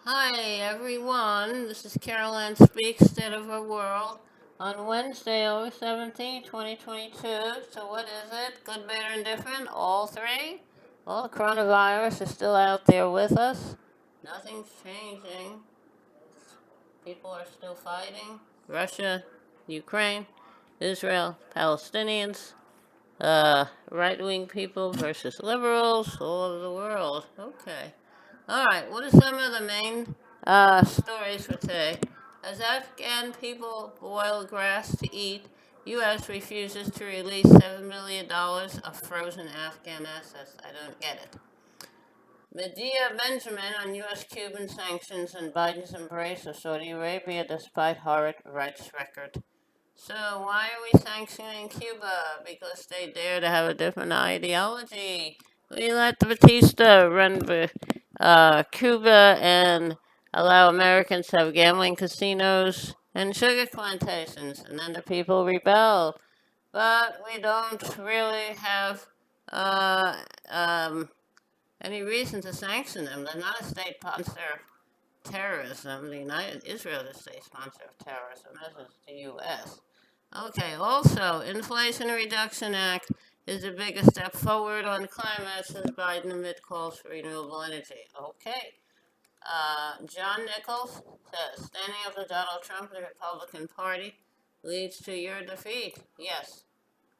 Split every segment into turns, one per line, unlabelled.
Hi everyone, this is Caroline Speaks, State of Our World, on Wednesday, August 17, 2022. So what is it? Good, bad, and different? All three? Well, the coronavirus is still out there with us. Nothing's changing. People are still fighting. Russia, Ukraine, Israel, Palestinians, right-wing people versus liberals all over the world. Okay. All right, what are some of the main stories for today? As Afghan people boil grass to eat, U.S. refuses to release $7 million of frozen Afghan assets. I don't get it. Medea Benjamin on U.S. Cuban sanctions and Biden's embrace of Saudi Arabia despite horrid rights record. So why are we sanctioning Cuba? Because they dare to have a different ideology. We let Batista run Cuba and allow Americans to have gambling casinos and sugar plantations, and then the people rebel. But we don't really have uh, um, any reason to sanction them. They're not a state sponsor of terrorism. The United Israel is a state sponsor of terrorism, as is the U.S. Okay, also, Inflation Reduction Act is the biggest step forward on climate since Biden amid calls for renewable energy. Okay. John Nichols says, standing up to Donald Trump, the Republican Party, leads to your defeat. Yes,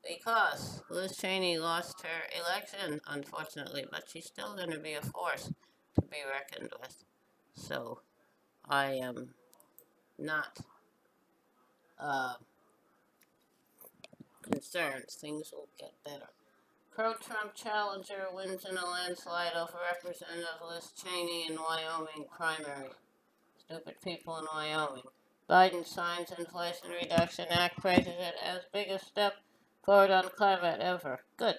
because Liz Cheney lost her election, unfortunately, but she's still going to be a force to be reckoned with. So I am not uh, concerned. Things will get better. Pro-Trump challenger wins in a landslide over Representative Liz Cheney in Wyoming primary. Stupid people in Wyoming. Biden signs Inflation Reduction Act, praises it as biggest step forward on climate ever. Good.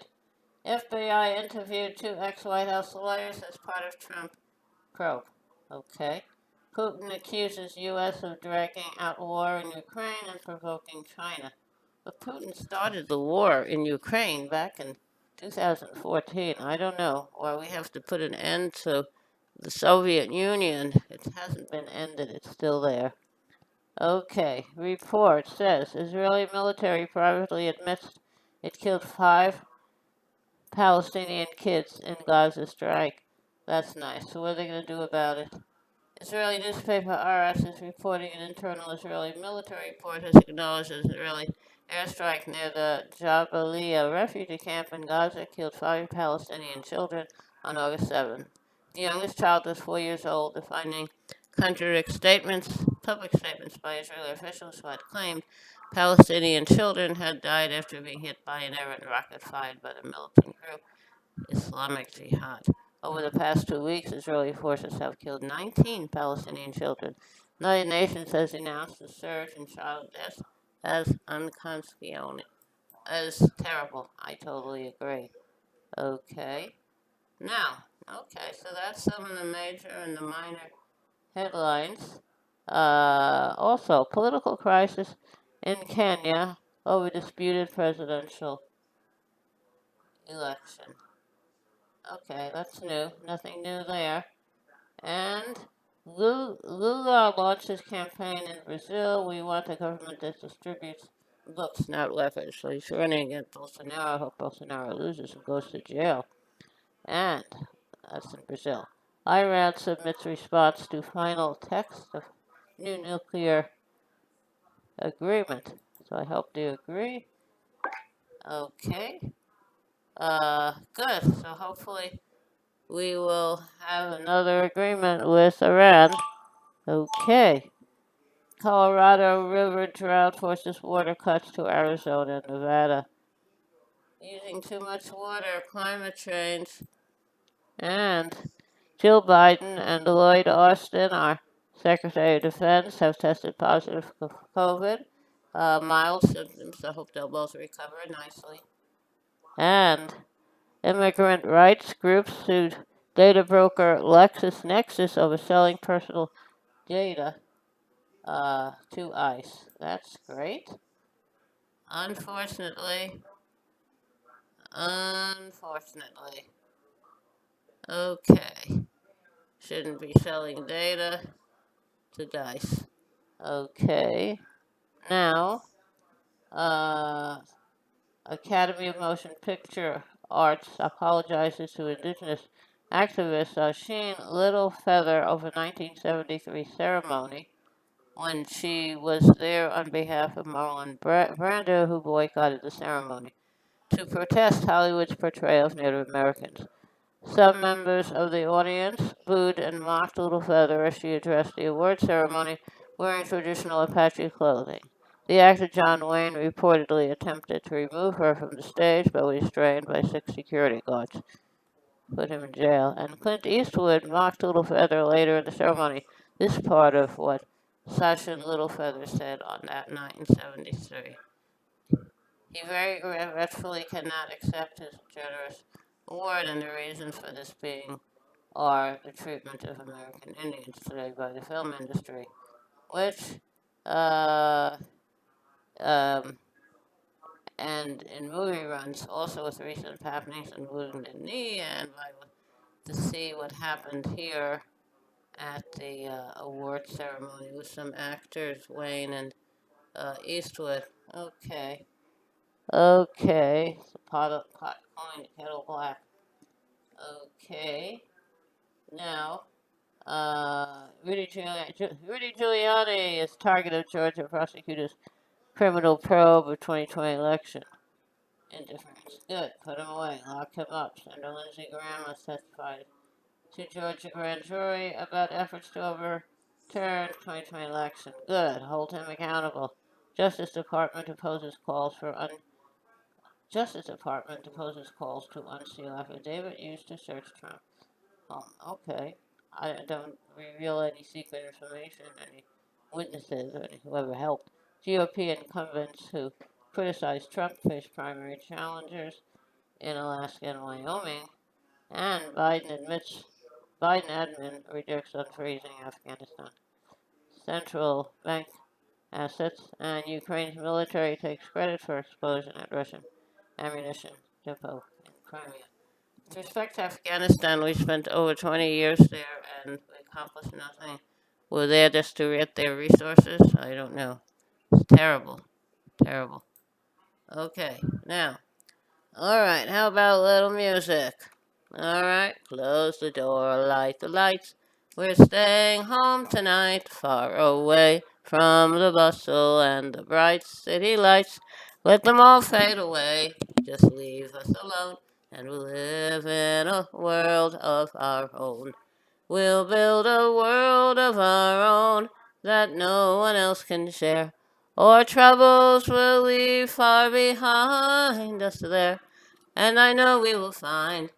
FBI interviewed two ex-White House lawyers as part of Trump probe. Okay. Putin accuses U.S. of dragging out war in Ukraine and provoking China. But Putin started the war in Ukraine back in 2014. I don't know. Or we have to put an end to the Soviet Union. It hasn't been ended, it's still there. Okay. Report says Israeli military privately admits it killed 5 Palestinian kids in Gaza strike. That's nice. So what are they going to do about it? Israeli newspaper Aras is reporting an internal Israeli military report has acknowledged an Israeli airstrike near the Jabalia refugee camp in Gaza killed 5 Palestinian children on August 7. The youngest child was 4 years old. The finding contradicts public statements by Israeli officials who had claimed Palestinian children had died after being hit by an errant rocket fired by the militant group Islamic Jihad. Over the past 2 weeks, Israeli forces have killed 19 Palestinian children. The United Nations has announced the surge in child deaths as unconscionable, as terrible. I totally agree. Okay. Now, okay, so that's some of the major and the minor headlines. Also, political crisis in Kenya over disputed presidential election. Okay, that's new. Nothing new there. And Lula launched campaign in Brazil. We want a government that distributes books, not weapons. So he's running against Bolsonaro. I hope Bolsonaro loses and goes to jail. And that's in Brazil. Iran submits response to final text of new nuclear agreement. So I hope they agree. Okay. Good. So hopefully we will have another agreement with Iran. Okay. Colorado River drought forces water cuts to Arizona and Nevada. Using too much water, climate change, and Jill Biden and Lloyd Austin, our Secretary of Defense, have tested positive for COVID. Mild symptoms. I hope they'll both recover nicely. And immigrant rights groups sued data broker LexisNexis over selling personal data to ICE. That's great. Unfortunately, unfortunately. Okay. shouldn't be selling data to DICE. Okay. Now, uh, Academy of Motion Picture Arts apologizes to Indigenous activist Sheen Little Feather over 1973 ceremony when she was there on behalf of Marlon Brando, who boycotted the ceremony to protest Hollywood's portrayal of Native Americans. Some members of the audience booed and mocked Little Feather as she addressed the award ceremony wearing traditional Apache clothing. The actor John Wayne reportedly attempted to remove her from the stage but was restrained by 6 security guards, put him in jail. And Clint Eastwood mocked Little Feather later in the ceremony. This is part of what Sachin Little Feather said on that night in '73. He very regretfully cannot accept his generous award, and the reasons for this being are the treatment of American Indians today by the film industry, which, uh, um, and in movie runs, also with recent happenings in Wounded Knee, and to see what happened here at the award ceremony with some actors, Wayne and Eastwood. Okay. Okay. It's a pot calling the kettle black. Okay. Now, Rudy Giuliani is target of Georgia prosecutors' criminal probe of 2020 election. Indifference. Good. Put him away. Lock him up. Senator Lindsey Graham has testified to Georgia grand jury about efforts to overturn 2020 election. Good. Hold him accountable. Justice Department opposes calls to unseal affidavit used to search Trump. Okay. I don't reveal any secret information, any witnesses, or whoever helped. GOP incumbents who criticized Trump face primary challengers in Alaska and Wyoming, and Biden admin rejects unfreezing Afghanistan central bank assets, and Ukraine's military takes credit for explosion at Russian ammunition depot in Crimea. With respect to Afghanistan, we spent over 20 years there and we accomplished nothing. We're there just to get their resources? I don't know. It's terrible. Terrible. Okay, now. Alright, how about a little music? Alright, close the door, light the lights. We're staying home tonight, far away from the bustle and the bright city lights. Let them all fade away, just leave us alone, and we'll live in a world of our own. We'll build a world of our own that no one else can share. Our troubles we'll leave far behind us there. And I know we will find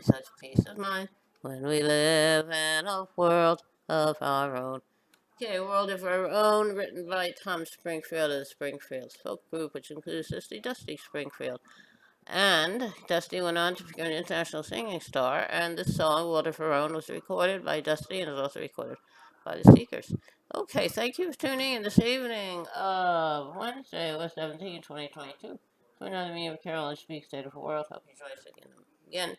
such peace of mind when we live in a world of our own. Okay, World of Our Own, written by Tom Springfield of the Springfield Folk Group, which includes Dusty Springfield. And Dusty went on to become an international singing star, and this song, World of Our Own, was recorded by Dusty and is also recorded by the Seekers. Okay, thank you for tuning in this evening of Wednesday, August 17, 2022. To another meeting of Carolyn Speaks State of the World. Hope you join us again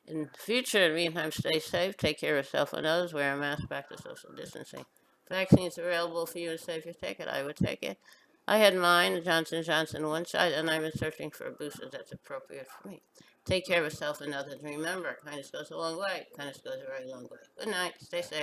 in the future. In the meantime, stay safe, take care of yourself and others, wear a mask, practice social distancing. Vaccines available for you to say if you take it. I would take it. I had mine, the Johnson & Johnson one shot, and I've been searching for a booster that's appropriate for me. Take care of yourself and others. Remember, kindness goes a long way. Kindness goes a very long way. Good night. Stay safe.